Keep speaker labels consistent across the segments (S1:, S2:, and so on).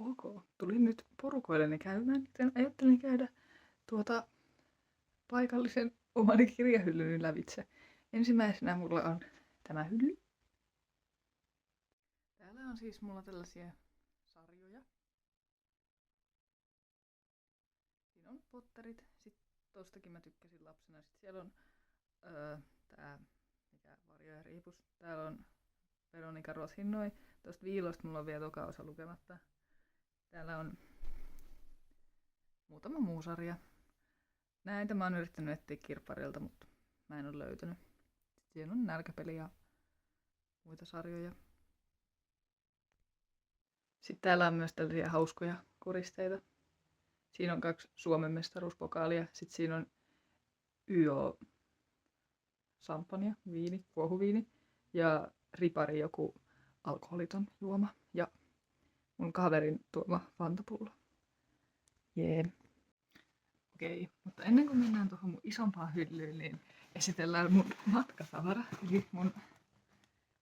S1: Ok, tulin nyt porukoilleni käymään, joten ajattelin käydä paikallisen omani kirjahyllyni lävitse. Ensimmäisenä mulla on tämä hylly. Täällä on siis mulla tällaisia sarjoja. Siinä on Potterit, sit tostakin mä tykkäsin lapsena. Sit siellä on tää, mikä Varjo ja Riipus. Täällä on Veronika Rothinnoi. Tosta Viilosta mulla on vielä toka osa lukematta. Täällä on muutama muu sarja. Näitä mä oon yrittänyt etsiä kirpparilta, mutta mä en oo löytänyt. Siinä on Nälkäpeli ja muita sarjoja. Sitten täällä on myös tällaisia hauskoja koristeita. Siinä on 2 Suomen mestaruuspokaalia. Sitten siinä on YO sampania, viini, kuohuviini ja ripari joku alkoholiton juoma ja mun kaverin tuoma fantapullo. Jee. Okei, mutta ennen kuin mennään tuohon mun isompaan hyllyyn, niin esitellään mun matkatavara. Eli mun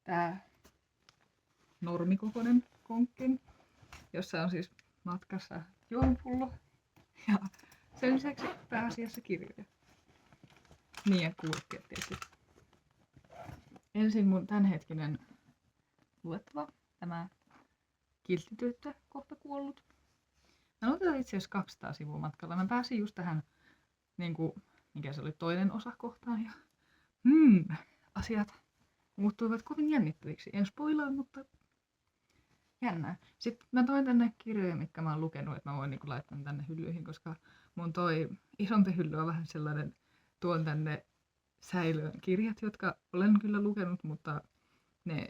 S1: tää normikokoinen konkkin, jossa on siis matkassa juomapullo ja sen lisäksi pääasiassa kirjoja. Niin ja kuulokkeet tietysti. Ensin mun tämänhetkinen luettava, tämä Kilttityttö, kohta kuollut. Mä luin itse asiassa 200 sivua matkalla. Mä pääsin just tähän, mikä se oli, toinen osa kohtaan. Ja asiat muuttuivat kovin jännittäviksi. En spoilaa, mutta jännää. Sitten mä toin tänne kirjoja, mitkä mä oon lukenut, että mä voin laittaa ne tänne hyllyihin, koska mun toi isompi hylly on vähän sellainen, tuon tänne säilöön kirjat, jotka olen kyllä lukenut, mutta ne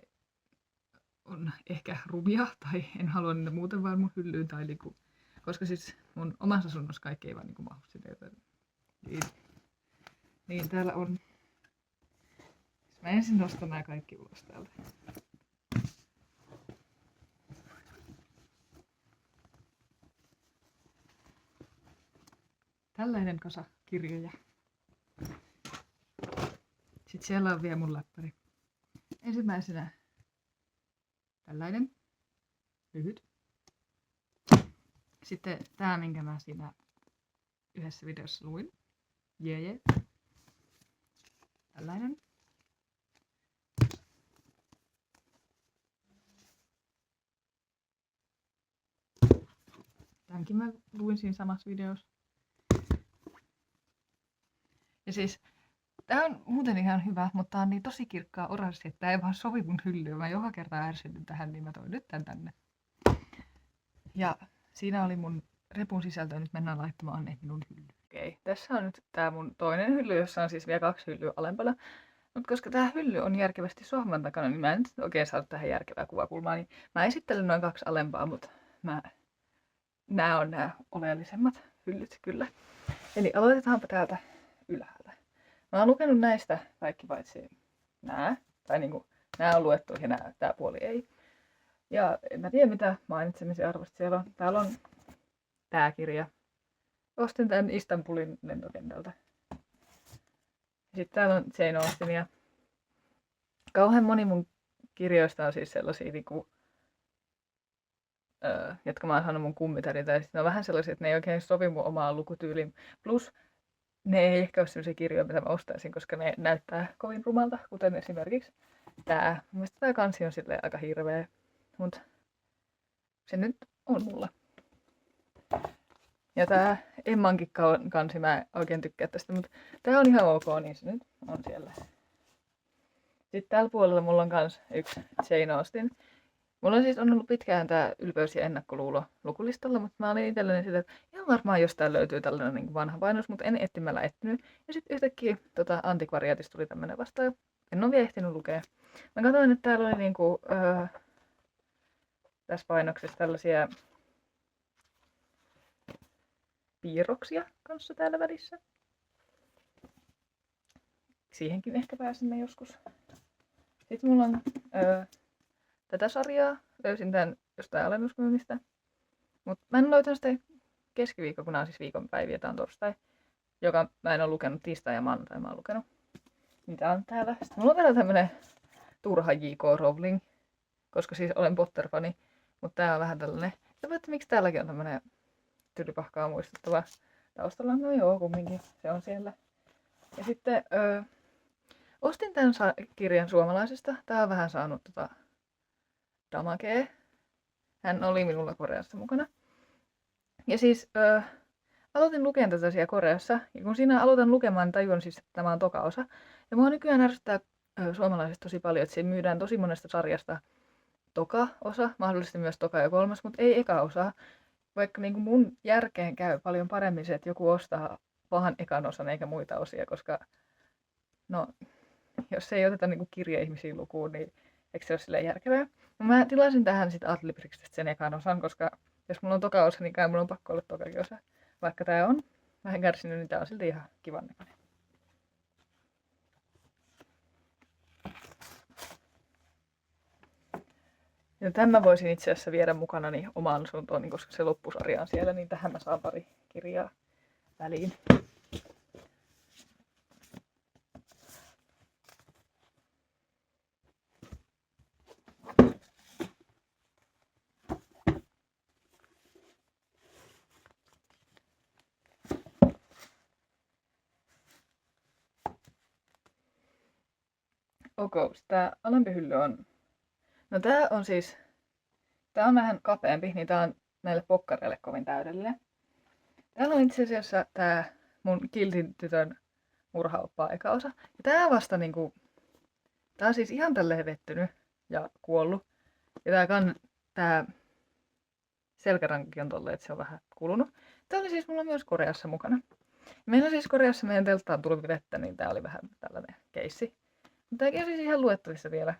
S1: on ehkä rumia tai en halua ne muuten vaan mun hyllyyn tai koska siis mun omassa asunnossa kaikki ei vaan mahdu sitä, niin täällä on. Mä ensin nostan nää kaikki ulos täältä. Tällainen kasa kirjoja. Sitten siellä on vielä mun läppäri. Ensimmäisenä tällainen lyhyt. Sitten tää, minkä mä siinä yhdessä videossa luin. Jee. Tällainen. Tämänkin mä luin siinä samassa videossa. Ja siis tää on muuten ihan hyvä, mutta tää on niin tosi kirkkaa oranssi, että tää ei vaan sovi mun hyllyyn. Mä joka kerta ärsytyn tähän, niin mä toin nyt tän tänne. Ja siinä oli mun repun sisältö, nyt mennään laittamaan ne minun hyllyyn. Okei, tässä on nyt tää mun toinen hylly, jossa on siis vielä 2 hyllyä alempana. Mutta koska tää hylly on järkevästi sohvan takana, niin mä en nyt oikein saanut tähän järkevää kuvakulmaa. Niin mä esittelen noin 2 alempaa, mutta nää on nää oleellisemmat hyllyt kyllä. Eli aloitetaanpa täältä ylhäältä. Mä oon lukenut näistä kaikki paitsi nää. Tai nää on luettu ja tää puoli ei. Ja en mä tiedä mitä mainitsemisen arvosta siellä on. Täällä on tää kirja. Ostin tän Istanbulin lentokentältä. Sitten täällä on Jane Austenia. Kauhean moni mun kirjoista on siis sellaisia, jotka mä oon saanut mun kummitäriltä. Ja ne on vähän sellaisia, että ne ei oikein sovi mun omaan lukutyyliin. Plus ne ei ehkä ole sellaisia kirjoja, mitä mä ostaisin, koska ne näyttää kovin rumalta, kuten esimerkiksi tää. Mun mielestä tää kansi on silleen aika hirveä. Mut se nyt on mulla. Ja tää Emmankin kansi, mä en oikein tykkää tästä, mutta tää on ihan ok, niin se nyt on siellä. Sitten täällä puolella mulla on kans yksi Jane Austen. Mulla on siis ollut pitkään tää Ylpeys ja ennakkoluulo lukulistalla, mutta mä olin itselleni sitä, että ihan varmaan jostain löytyy tällainen vanha painos, mutta en etsimällä etsinyt. Ja sitten yhtäkkiä antikvariaatista tuli tämmönen vastaan. En ole vielä ehtinyt lukea. Mä katsoin, että täällä oli tässä painoksessa tällaisia piirroksia kanssa täällä välissä. Siihenkin ehkä pääsemme joskus. Sitten mulla on tätä sarjaa. Löysin tän jostain alennusmyynnistä. Mutta mä en löytänyt sitä keskiviikko, kun nää on siis viikonpäiviä. Tää on torstai. Joka mä en ole lukenut, tiistai ja maanantai mä oon lukenut. Niin tää on täällä. Sitten mulla on vielä tämmönen turha J.K. Rowling. Koska siis olen Potter-fani. Mutta tää on vähän tällainen. että miksi täälläkin on tämmönen Tylypahkaa muistuttava taustalla. No joo, kumminkin se on siellä. Ja sitten ostin tämän kirjan suomalaisesta. Tää on vähän saanut damakee. Hän oli minulla Koreassa mukana. Ja siis aloitin lukemaan tätä siellä Koreassa. Ja kun siinä aloitan lukemaan, niin tajuan siis, että tämä on toka osa. Ja mua nykyään ärsyttää suomalaisesta tosi paljon, että siinä myydään tosi monesta sarjasta toka osa, mahdollisesti myös toka ja kolmas, mutta ei eka osa. Vaikka niin kuin mun järkeen käy paljon paremmin se, että joku ostaa vaan ekan osan eikä muita osia, koska no, jos ei oteta niin kuin kirje-ihmisiin lukuun, niin eikö se ole silleen järkevää? No mä tilasin tähän sitten Adlibricstä sen ekan osan, koska jos mulla on toka osa, niin kai mulla on pakko olla tokakin osa. Vaikka tää on vähän kärsinyt, niin tää on silti ihan kivan näköinen. Ja tämän mä voisin itse asiassa viedä mukanani omaan asuntoon, koska se loppusarja on siellä, niin tähän mä saan pari kirjaa väliin. Tää alempi hylly on... No tää on siis... Tää on vähän kapeampi, niin tää on näille pokkareille kovin täydellinen. Täällä on itse asiassa tää mun kiltin tytön murhaoppaa eka osa. Ja tää vasta niinku... Tää on siis ihan tälleen vettynyt ja kuollut. Ja tää selkärankakin on tolleen, että se on vähän kulunut. Tää oli siis mulla myös Koreassa mukana. Meillä siis Koreassa meidän telttaan tuli vettä, niin tää oli vähän tällainen keissi. Mutta tääkin on siis ihan luettavissa vielä.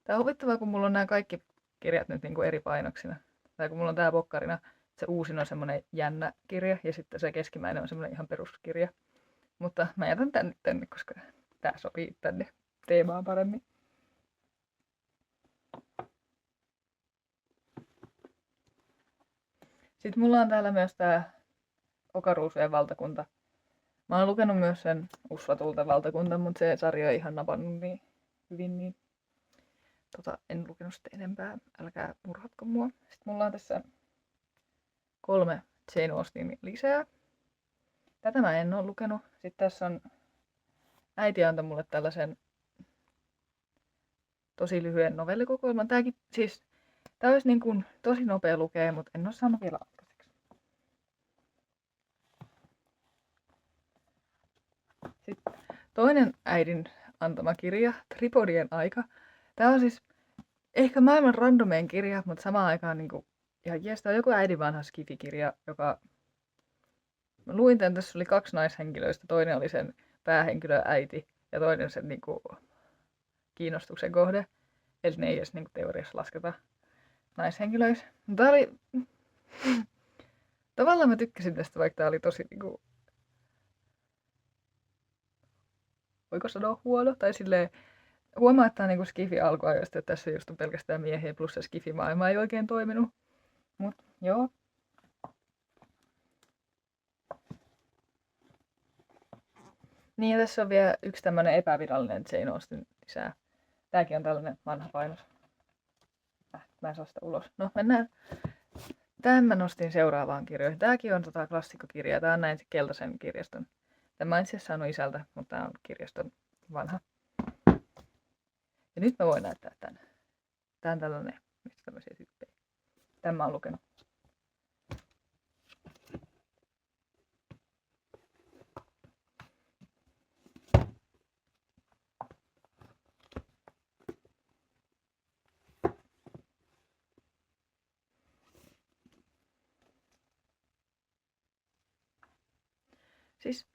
S1: Tää on huvittavaa, kun mulla on nämä kaikki kirjat nyt niinku eri painoksina. Tai kun mulla on tää pokkarina, se uusin on semmonen jännä kirja ja sitten se keskimmäinen on semmonen ihan peruskirja. Mutta mä jätän tän nyt tänne, koska tää sopii tänne teemaan paremmin. Sitten mulla on täällä myös tää Okaruusujen valtakunta. Mä oon lukenut myös sen Usvatulta valtakunta, mutta se sarja ei ihan napannut niin hyvin, niin en lukenut sitä enempää. Älkää murhatko mua. Sitten mulla on tässä 3 Jane Austenin lisää. Tätä mä en oo lukenut. Sitten tässä on... Äiti antoi mulle tällaisen tosi lyhyen novellikokoelman. Tääkin siis... Tää olisi niin kuin tosi nopea lukea, mutta en oo saanut vielä aikaiseksi. Sitten toinen äidin antama kirja, Tripodien aika. Tää on siis ehkä maailman randomein kirja, mutta samaan aikaan niinku ihan jees. Tää on joku äidin vanha skifikirja, joka... Mä luin tän, tässä oli 2 naishenkilöistä. Toinen oli sen päähenkilö äiti ja toinen sen niinku kiinnostuksen kohde. Eli ne ei edes niinku teoriassa lasketa naishenkilöiksi. Mutta tää oli... Tavallaan mä tykkäsin tästä, vaikka tää oli tosi niinku... Voiko sanoa huono? Tai silleen... Huomaa, että tää on niinku skifi alkuajoista, että tässä just on pelkästään miehiä plus se skifimaailma ei oikein toiminut. Mut joo. Niin ja tässä on vielä yksi tämmönen epävirallinen Jane Austen lisää. Tääkin on tällainen vanha painos. Mä en saa sitä ulos. No mennään. Tämän mä nostin seuraavaan kirjoihin. Tääkin on klassikkokirja. Tää on näin keltaisen kirjaston. Tämä en itse saanut isältä, mutta tää on kirjaston vanha. Ja nyt mä voin näyttää tän. Tää on tällainen, mistä tämmöisiä hyppejä. Tän mä oon lukenut. Siis,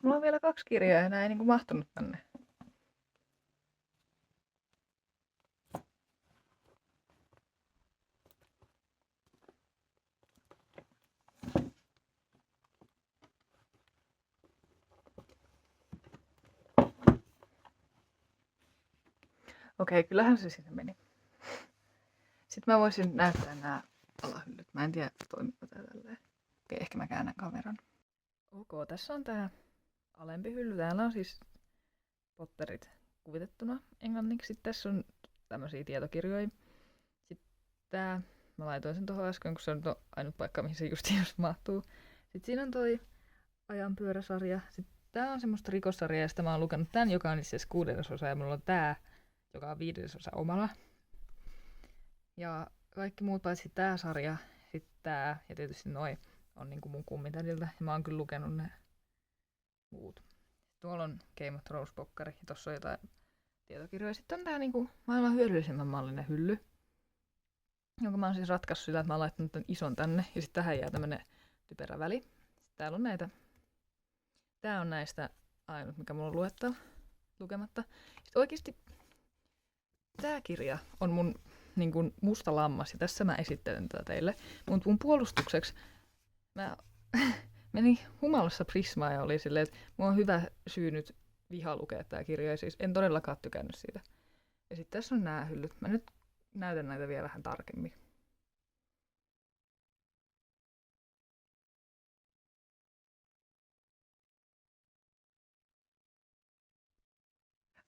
S1: mulla on vielä 2 kirjaa ja nää ei niinku mahtunut tänne. Okei, kyllähän se sinne meni. Sitten mä voisin näyttää nämä alahyllyt. Mä en tiedä, toimiko tää tälleen. Okei, ehkä mä käännän kameran. Ok, tässä on tää alempi hylly. Täällä on siis Potterit kuvitettuna englanniksi. Sitten tässä on tämmösiä tietokirjoja. Sitten tää mä laitoin sen tuohon äsken, kun se on ainut paikka, mihin se just mahtuu. Sitten siinä on toi ajanpyöräsarja. Sitten tää on semmoista rikossarjaa, ja sitä mä oon lukenut tän, joka on itse asiassa 6. ja mulla on tää, joka on 5. omalla. Ja kaikki muut paitsi tää sarja, sitten tää ja tietysti noi on niinku mun kummitädiltä. Ja mä oon kyllä lukenut ne muut. Tuolla on Game of Thrones-pokkari ja tossa on jotain tietokirjoja. Sitten on tää niinku maailman hyödyllisemmän mallinen hylly, jonka mä oon siis ratkaissut sillä, että mä oon laittanut tän ison tänne ja sitten tähän jää tämmönen typerä väli. Sitten täällä on näitä. Tää on näistä ainut, mikä mulla on lukematta. Sitten oikeesti tää kirja on mun niin kuin musta lammas ja tässä mä esittelen tätä teille. Mutta mun puolustukseksi mä menin humalassa Prismaa ja oli silleen, että mulla on hyvä syy nyt viha lukea tää kirja ja siis en todellakaan tykännyt siitä. Ja sitten tässä on nää hyllyt. Mä nyt näytän näitä vielä vähän tarkemmin.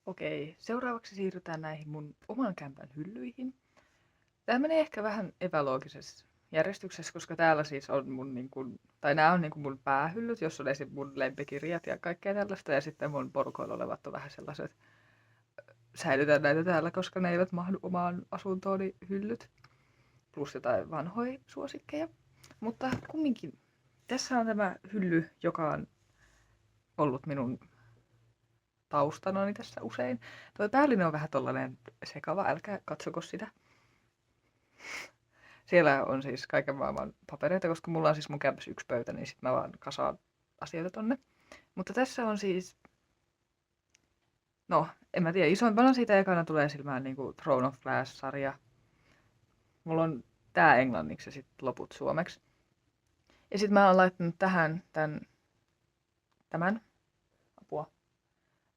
S1: Okei, seuraavaksi siirrytään näihin mun oman kämpän hyllyihin. Tämä menee ehkä vähän epäloogisessa järjestyksessä, koska täällä siis on mun tai nämä on mun päähyllyt, jossa on esim. Mun lempikirjat ja kaikkea tällaista, ja sitten mun porukoilla olevat on vähän sellaiset, säilytän näitä täällä, koska ne eivät mahdu omaan asuntooni hyllyt, plus jotain vanhoja suosikkeja. Mutta kumminkin, tässä on tämä hylly, joka on ollut minun taustanani tässä usein. Tuo päällinen on vähän tollanen sekava, älkää katsoko sitä. Siellä on siis kaiken maailman papereita, koska mulla on siis mun kämpässä yksi pöytä, niin sit mä vaan kasaan asioita tonne. Mutta tässä on siis, no en mä tiedä, isoimpana siitä ekana tulee silmään niinku Throne of Glass-sarja. Mulla on tää englanniksi ja sit loput suomeksi. Ja sit mä oon laittanut tähän tämän apua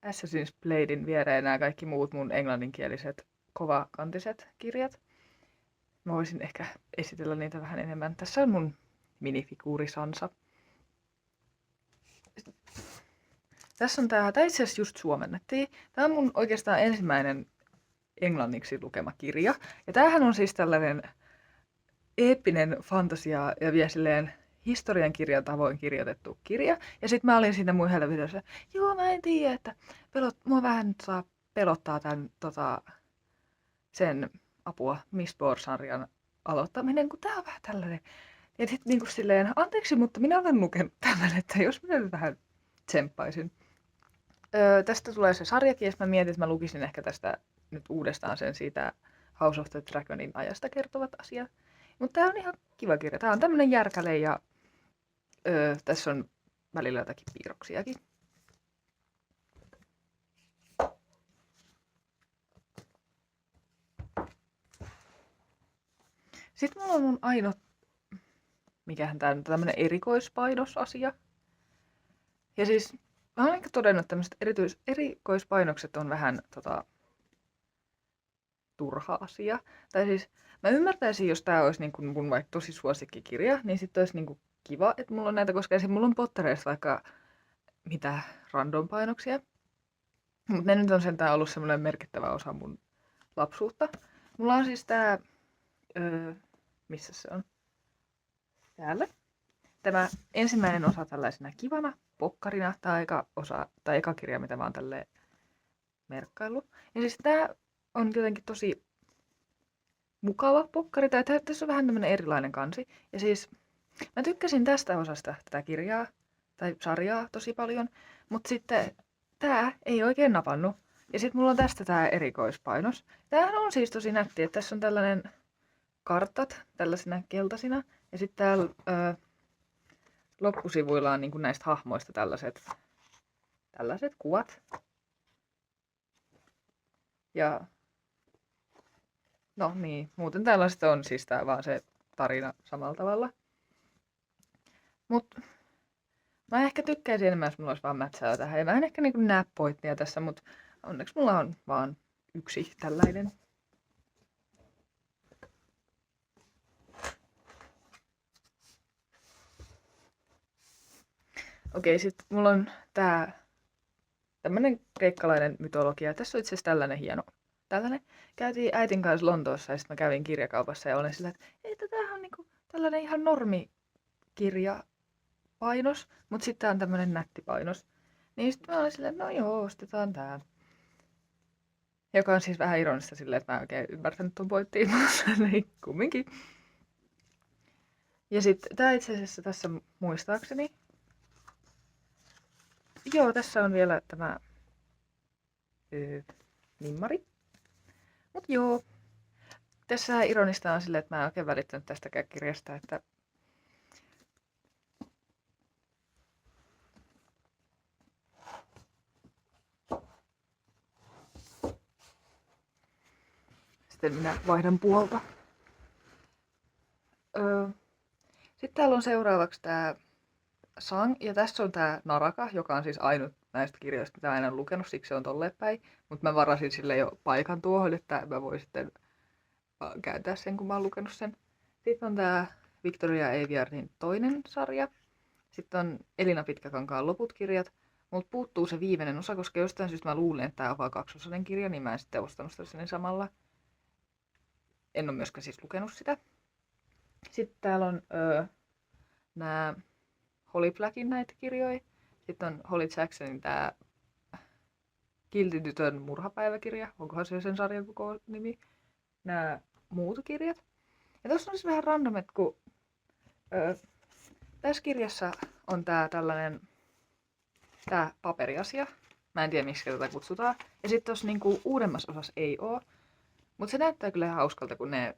S1: Assassin's Bladein viereen nämä kaikki muut mun englanninkieliset kovakantiset kirjat. Mä voisin ehkä esitellä niitä vähän enemmän. Tässä on mun minifiguuri Sansa. Tässä on tää itse asiassa just suomennettiin. Tää on mun oikeastaan ensimmäinen englanniksi lukema kirja. Ja tämähän on siis tällainen eeppinen fantasia ja vielä silleen historiankirjan tavoin kirjoitettu kirja. Ja sit mä olin siinä mun videossa, joo mä en tiedä, että mua vähän saa pelottaa tän sen apua Mistborn-sarjan aloittaminen, kun tää on vähän tällainen. Ja sit niinku silleen, anteeksi, mutta minä olen lukenut tämän, että jos minä nyt vähän tsemppaisin. Tästä tulee se sarjakin, ja mä mietin, että mä lukisin ehkä tästä nyt uudestaan sen siitä House of the Dragonin ajasta kertovat asiat. Mutta tää on ihan kiva kirja. Tää on tämmönen järkäle ja tässä on välillä jotakin piirroksiakin. Sitten mulla on mun ainut, mikähän tää on, tämmönen erikoispainos-asia. Ja siis mä olen ehkä todennut, että tämmöiset erikoispainokset on vähän turha asia. Tai siis mä ymmärtäisin, jos tää olisi niin kuin mun vaikka tosi suosikkikirja, niin sitten olisi niin kuin kiva, että mulla on näitä, koska esim. Mulla on Pottereissa vaikka mitä random painoksia. Mutta ne nyt on sentään ollut semmoinen merkittävä osa mun lapsuutta. Mulla on siis tää, missä se on? Täällä. Tämä ensimmäinen osa tällaisena kivana pokkarina, tai eka kirja, mitä mä oon tälleen merkkaillut. Ja siis tää on jotenkin tosi mukava pokkari, tai tässä on vähän tämmönen erilainen kansi. Ja siis mä tykkäsin tästä osasta tätä kirjaa, tai sarjaa tosi paljon, mutta sitten tää ei oikein napannut. Ja sitten mulla on tästä tää erikoispainos. Tämähän on siis tosi nätti, että tässä on tällainen kartat tällaisina keltaisina, ja sitten täällä loppusivuilla on niin kuin näistä hahmoista tällaiset kuvat. Ja no niin, muuten tällaista on siis tää vaan se tarina samalla tavalla. Mut mä ehkä tykkäisin enemmän, jos mulla olisi vaan mätsää tähän. Ja mä en ehkä niin kuin näe pointtia tässä, mutta onneksi mulla on vaan yksi tällainen. Okei, sit mulla on tämmönen kreikkalainen mytologia. Tässä on itse asiassa tällainen hieno tällainen. Käytiin äitin kanssa Lontoossa ja sitten mä kävin kirjakaupassa ja olin sillä, että tämähän on niinku tällainen ihan normikirjapainos, mutta sitten tää on tämmönen nätti painos. Niin sitten mä olin silleen, että no joo, ostetaan tää. Joka on siis vähän ironista silleen, että mä en oikein ymmärtänyt ton pointtiin, mutta niin kumminkin. Ja sitten tää itse asiassa tässä muistaakseni. Joo, tässä on vielä tämä nimmari. Mut joo. Tässä ironista on silleen, että mä en oikein välittänyt tästäkään kirjasta, että sitten minä vaihdan puolta. Sitten täällä on seuraavaksi tää Sang, ja tässä on tää Naraka, joka on siis ainut näistä kirjoista, mitä mä en ole lukenut, siksi se on tolleen päin. Mutta mä varasin sille jo paikan tuohon, että mä voin sitten kääntää sen, kun mä oon lukenut sen. Sitten on tää Victoria Aveyardin toinen sarja. Sitten on Elina Pitkäkankaan loput kirjat. Mut puuttuu se viimeinen osa, koska jostain syystä mä luulen, että tää on vaan kaksosainen kirja, niin mä en sitten ostanut sitä sinne samalla. En ole myöskään siis lukenut sitä. Sitten täällä on nää Holly Blackin näitä kirjoja. Sitten on Holly Jacksonin tää Kiltitytön murhapäiväkirja. Onkohan se sen sarjan koko nimi? Nää muut kirjat. Ja tossa on siis vähän random, että kun tässä kirjassa on tää tällainen tää paperiasia. Mä en tiedä, miksi tätä kutsutaan. Ja sitten tossa niinku uudemmassa osassa ei oo. Mut se näyttää kyllä ihan hauskalta, kun ne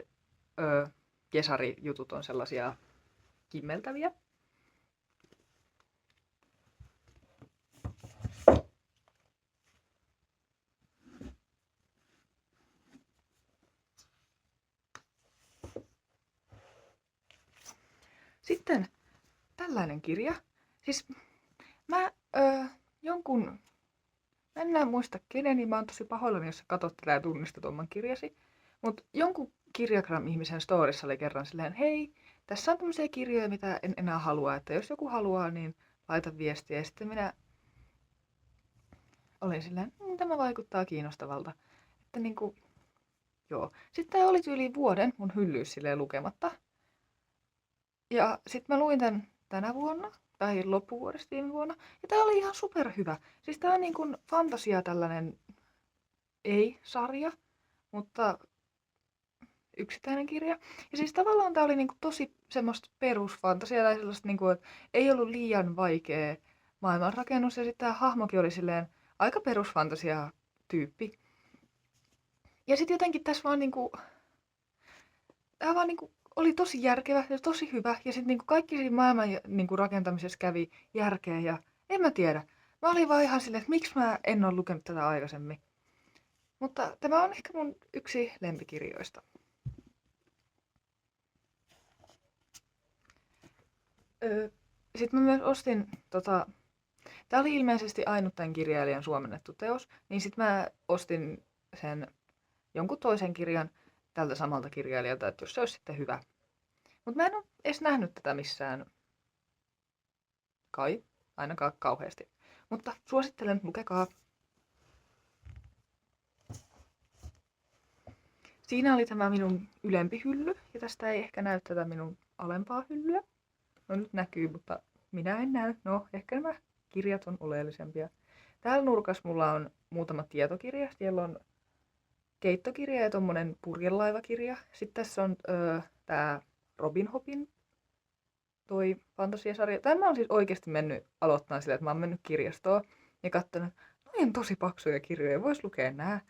S1: Jesari-jutut on sellaisia kimmeltäviä. Sitten tällainen kirja. Siis mä mä en enää muista kenen, niin mä oon tosi pahoillani, jos sä katot tätä ja tunnistat oman kirjasi. Mut jonkun Kirjagram-ihmisen storissa oli kerran silleen, hei, tässä on tämmöisiä kirjoja, mitä en enää halua, että jos joku haluaa, niin laita viestiä. Ja sitten minä olin silleen, tämä vaikuttaa kiinnostavalta. Että niinku, joo. Sitten tää oli yli vuoden mun hyllyys silleen lukematta. Ja sitten mä luin tän tänä vuonna, tai loppuvuodesta viime vuonna, ja tää oli ihan superhyvä. Siis tää on niin kuin fantasia tällainen, ei-sarja, mutta yksittäinen kirja. Ja siis tavallaan tää oli niinku tosi semmoista perusfantasiaa, tai sellaista niinku, että ei ollut liian vaikea maailmanrakennus, ja sitten tää hahmokin oli silleen aika perusfantasia tyyppi. Ja sitten jotenkin tässä vaan niinku, tää vaan niinku oli tosi järkevä ja tosi hyvä. Ja sitten niinku kaikki siinä maailman niinku rakentamisessa kävi järkeä ja en mä tiedä. Mä olin vaan ihan silleen, että miksi mä en ole lukenut tätä aikaisemmin. Mutta tämä on ehkä mun yksi lempikirjoista. Sitten mä myös ostin tää oli ilmeisesti ainut tämän kirjailijan suomennettu teos, niin sitten mä ostin sen jonkun toisen kirjan tältä samalta kirjailijalta, että jos se olisi sitten hyvä. Mutta mä en ole edes nähnyt tätä missään kai, ainakaan kauheasti. Mutta suosittelen, lukekaa. Siinä oli tämä minun ylempi hylly, ja tästä ei ehkä näy tätä minun alempaa hyllyä. No nyt näkyy, mutta minä en näy. No, ehkä nämä kirjat on oleellisempia. Täällä nurkassa mulla on muutama tietokirja. Siellä on keittokirja ja tommonen purjelaivakirja. Sitten tässä on tää Robin Hoodin toi fantasiasarja. Tän mä oon siis oikeesti mennyt aloittamaan sillä, että mä oon mennyt kirjastoon ja katsonut, noin tosi paksuja kirjoja, vois lukea nää.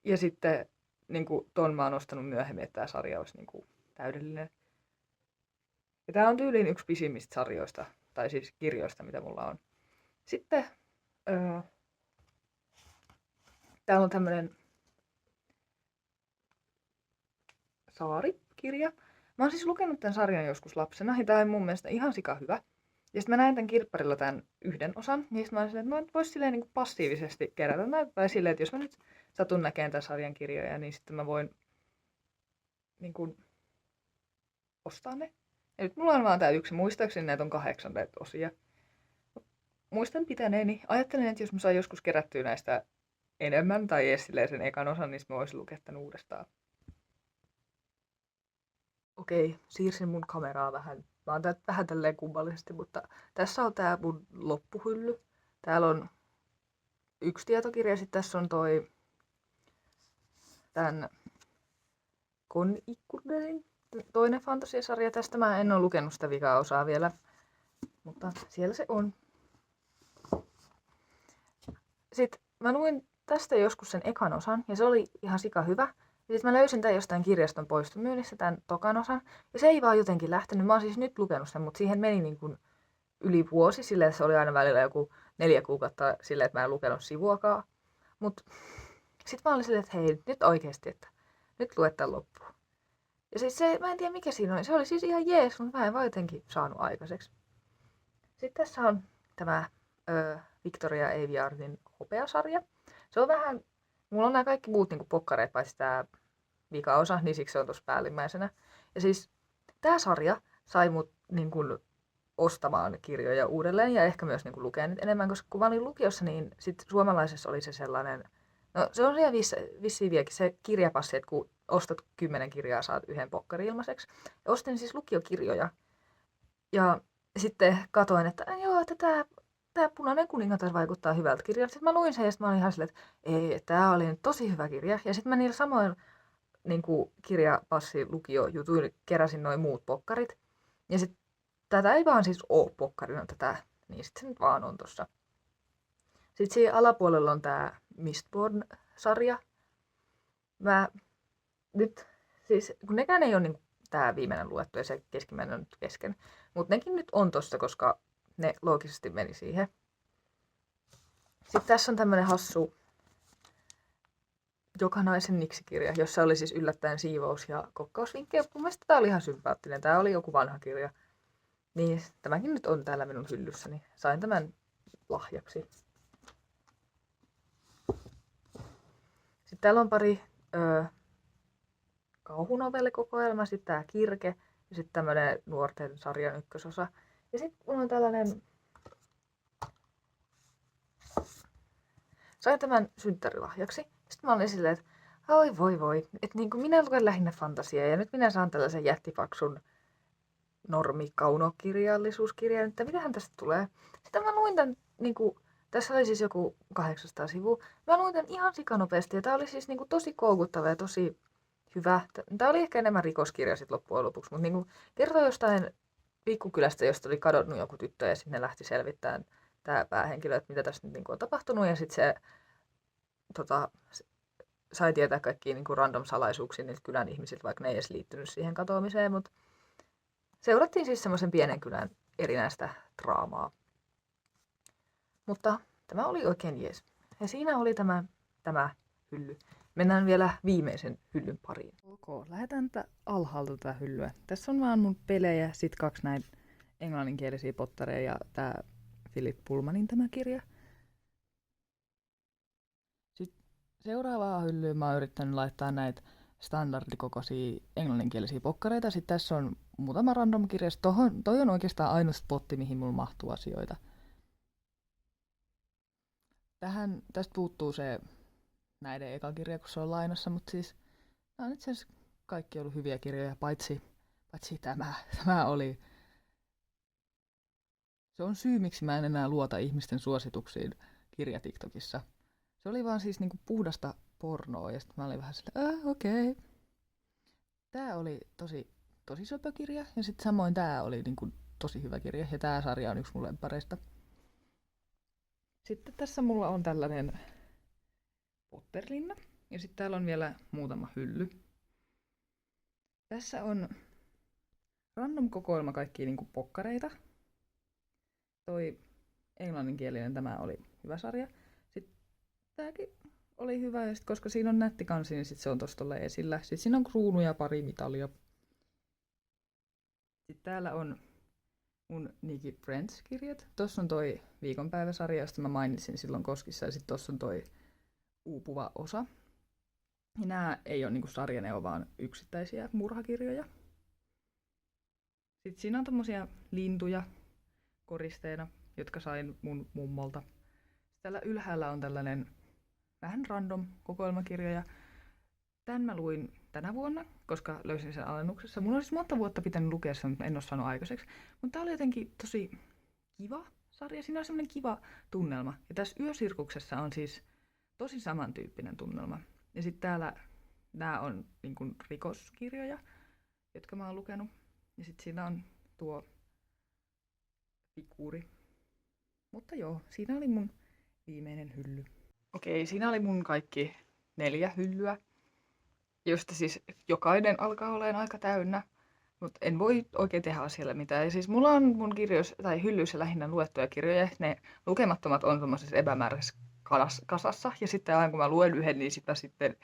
S1: Ja sitten niinku ton mä oon ostanut myöhemmin, että tää sarja olisi niinku täydellinen. Ja tää on tyyliin yksi pisimmistä sarjoista, tai siis kirjoista, mitä mulla on. Sitten täällä on tämmönen Saari-kirja. Mä oon siis lukenut tämän sarjan joskus lapsena, ja tää on mun mielestä ihan sika hyvä. Ja sitten mä näin tän kirpparilla tämän yhden osan, niin sit mä olin silleen, että mä vois silleen niinku passiivisesti kerätä näitä, tai silleen, että jos mä nyt satun näkemään tämän sarjan kirjoja, niin sitten mä voin niinku ostaa ne. Ja nyt mulla on vaan tää yksi, muistaakseni näitä on 8 näitä osia. Muistan pitäneeni, ajattelen, että jos mä saan joskus kerättyä näistä enemmän tai edes silleen sen ekan osan, niin mä voisin lukea tän uudestaan. Okei, siirsin mun kameraa vähän. Mä oon vähän tälleen kummallisesti, mutta tässä on tää mun loppuhylly. Täällä on yksi tietokirja, sit tässä on tän Kon-ikkunerin toinen fantasiasarja. Tästä mä en oo lukenut sitä vikaa osaa vielä, mutta siellä se on. Sitten mä luin tästä joskus sen ekan osan, ja se oli ihan sika hyvä. Ja sitten mä löysin tän jostain kirjaston poistomyynnissä, tän tokan osan. Ja se ei vaan jotenkin lähtenyt. Mä oon siis nyt lukenut sen, mutta siihen meni niin kuin yli vuosi. Silleen, että se oli aina välillä joku 4 kuukautta silleen, että mä en lukenut sivuakaan. Mut sit mä olin silleen, että hei, nyt oikeesti, että nyt luet tän loppuun. Ja siis se, mä en tiedä mikä siinä oli. Se oli siis ihan jees, mutta mä en vaan jotenkin saanut aikaiseksi. Sitten tässä on tämä Victoria Aveyardin hopeasarja. Se on vähän, mulla on nämä kaikki muut niinku pokkareet, paitsi tää vika-osa, niin siksi se on tuossa päällimmäisenä. Ja siis tää sarja sai mut niinku ostamaan kirjoja uudelleen ja ehkä myös niinku lukea nyt enemmän, koska kun mä olin lukiossa, niin sit suomalaisessa oli se sellainen, no se on siellä vissiin vieläkin se kirjapassi, että kun ostat 10 kirjaa, saat yhden pokkari ilmaiseksi. Ja ostin siis lukiokirjoja. Ja sitten katoin, että joo, että tää Punainen kuningatar vaikuttaa hyvältä kirjalta. Sitten mä luin sen ja sitten mä olin ihan silleen, että ei, tää oli nyt tosi hyvä kirja. Ja sitten mä niillä samoin niin kirjapassi lukiojutuilla keräsin noin muut pokkarit. Ja sitten tätä ei vaan siis oo pokkarina tätä, niin sitten se nyt vaan on tossa. Sitten siinä alapuolella on tää Mistborn-sarja. Mä nyt, siis kun nekään ei ole niin tää viimeinen luettu ja se keskimmäinen on nyt kesken. Mutta nekin nyt on tossa, koska ne loogisesti meni siihen. Sitten tässä on tämmönen hassu Joka naisen niksi-kirja, jossa oli siis yllättäen siivous- ja kokkausvinkkejä. Mun mielestä tää oli ihan sympaattinen. Tää oli joku vanha kirja. Niin tämäkin nyt on täällä minun hyllyssäni. Sain tämän lahjaksi. Sitten täällä on pari kauhunovellikokoelma, sitten tää Kirke ja sitten tämmönen nuorten sarjan ykkösosa. Ja sitten mulla on tällainen, sain tämän synttärilahjaksi. Sitten mä olin silleen, että oi voi, että niin kuin minä luen lähinnä fantasiaa ja nyt minä saan tällaisen jättipaksun normikaunokirjallisuuskirjan, että mitähän tästä tulee. Sitten mä luin tän, niin kuin, tässä oli siis joku 800 sivua. Mä luin tän ihan sikanopeasti ja tää oli siis niin kuin tosi koukuttava ja tosi hyvä. Tää oli ehkä enemmän rikoskirja sit loppujen lopuksi, mutta niin kuin kertoi jostain pikkukylästä, josta oli kadonnut joku tyttö ja sitten ne lähti selvittämään tää päähenkilö, että mitä tässä nyt niin kuin on tapahtunut ja sitten se sai tietää kaikkia niin kuin random salaisuuksia niiltä kylän ihmisiltä, vaikka ne ei edes liittynyt siihen katoamiseen, mutta seurattiin siis semmoisen pienen kylän erinäistä draamaa. Mutta tämä oli oikein jees. Ja siinä oli tämä hylly. Mennään vielä viimeisen hyllyn pariin. Ok, lähdetään alhaalta tätä hyllyä. Tässä on vaan mun pelejä, sit 2 näitä englanninkielisiä pottareja ja tää Philip Pullmanin tämä kirja. Sitten seuraavaan hyllyyn mä oon yrittänyt laittaa näitä standardikokoisia englanninkielisiä pokkareita. Sitten tässä on muutama random kirja. Toi on oikeastaan ainut spotti, mihin mulla mahtuu asioita. Tästä puuttuu se näiden eka kirja, kun se on lainassa, mutta siis nämä on itse asiassa kaikki ollut hyviä kirjoja, paitsi tämä oli. Se on syy, miksi mä en enää luota ihmisten suosituksiin kirjatiktokissa. Se oli vaan siis niinku puhdasta pornoa ja sitten mä olin vähän silleen, okei. Tää oli tosi söpö kirja ja sitten samoin tää oli niinku tosi hyvä kirja ja tää sarja on yksi mun lemppareista. Sitten tässä mulla on tällainen Potterlinna ja sitten täällä on vielä muutama hylly. Tässä on random kokoelma kaikkia niinku pokkareita. Toi englanninkielinen tämä oli hyvä sarja. Sitten tääkin oli hyvä ja sit, koska siinä on nätti kansi, niin sit se on tossa tolleen esillä. Sitten siinä on kruunuja ja pari mitalia. Sitten täällä on mun Nikki Friends-kirjat. Tossa on toi viikonpäiväsarja, josta mä mainitsin silloin Koskissa, ja sitten tossa on toi uupuva osa. Ja nää ei ole niinku sarja, ne on vaan yksittäisiä murhakirjoja. Sitten siinä on tommosia lintuja koristeena, jotka sain mun mummolta. Täällä ylhäällä on tällainen vähän random kokoelmakirjoja. Tän mä luin tänä vuonna, koska löysin sen alennuksessa. Mulla olisi monta vuotta pitänyt lukea sen, mutta en ole saanut aikaiseksi. Mutta tää oli jotenkin tosi kiva sarja. Siinä on semmoinen kiva tunnelma. Ja tässä Yösirkuksessa on siis tosi samantyyppinen tunnelma. Ja sitten täällä nämä on niin kuin rikoskirjoja, jotka mä oon lukenut. Ja sitten siinä on tuo figuuri. Mutta joo, siinä oli mun viimeinen hylly. Okei, siinä oli mun kaikki 4 hyllyä, josta siis jokainen alkaa olemaan aika täynnä. Mutta en voi oikein tehdä asialle mitään. Ja siis mulla on mun kirjoissa tai hyllyissä lähinnä luettuja kirjoja. Ne lukemattomat on tommosessa epämääräisessä kasassa. Ja sitten aina kun mä luen yhden, niin sitä sitten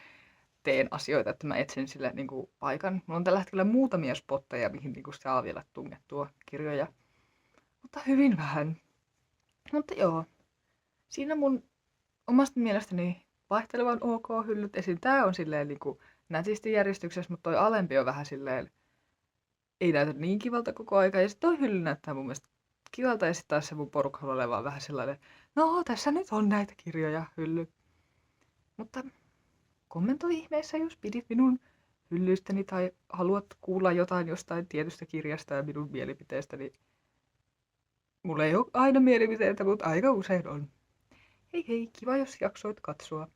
S1: teen asioita, että mä etsin sille niinku paikan. Mulla on tällä hetkellä muutamia spotteja, mihin niinku saa vielä tungettua kirjoja. Mutta hyvin vähän. Mutta joo, siinä mun omasta mielestäni vaihtelevan ok hyllyt. Esim. Tää on silleen niinku nätisti järjestyksessä, mutta toi alempi on vähän silleen ei näytä niin kivalta koko aika. Ja sitten toi hylly näyttää mun mielestä kivalta. Ja sitten taas se mun porukalla oleva vähän sellainen, no tässä nyt on näitä kirjoja hylly. Mutta kommentoi ihmeessä, jos pidit minun hyllyistäni tai haluat kuulla jotain jostain tietystä kirjasta ja minun mielipiteestäni. Mulla ei ole aina mielipiteitä, mutta aika usein on. Hei hei, kiva jos jaksoit katsoa.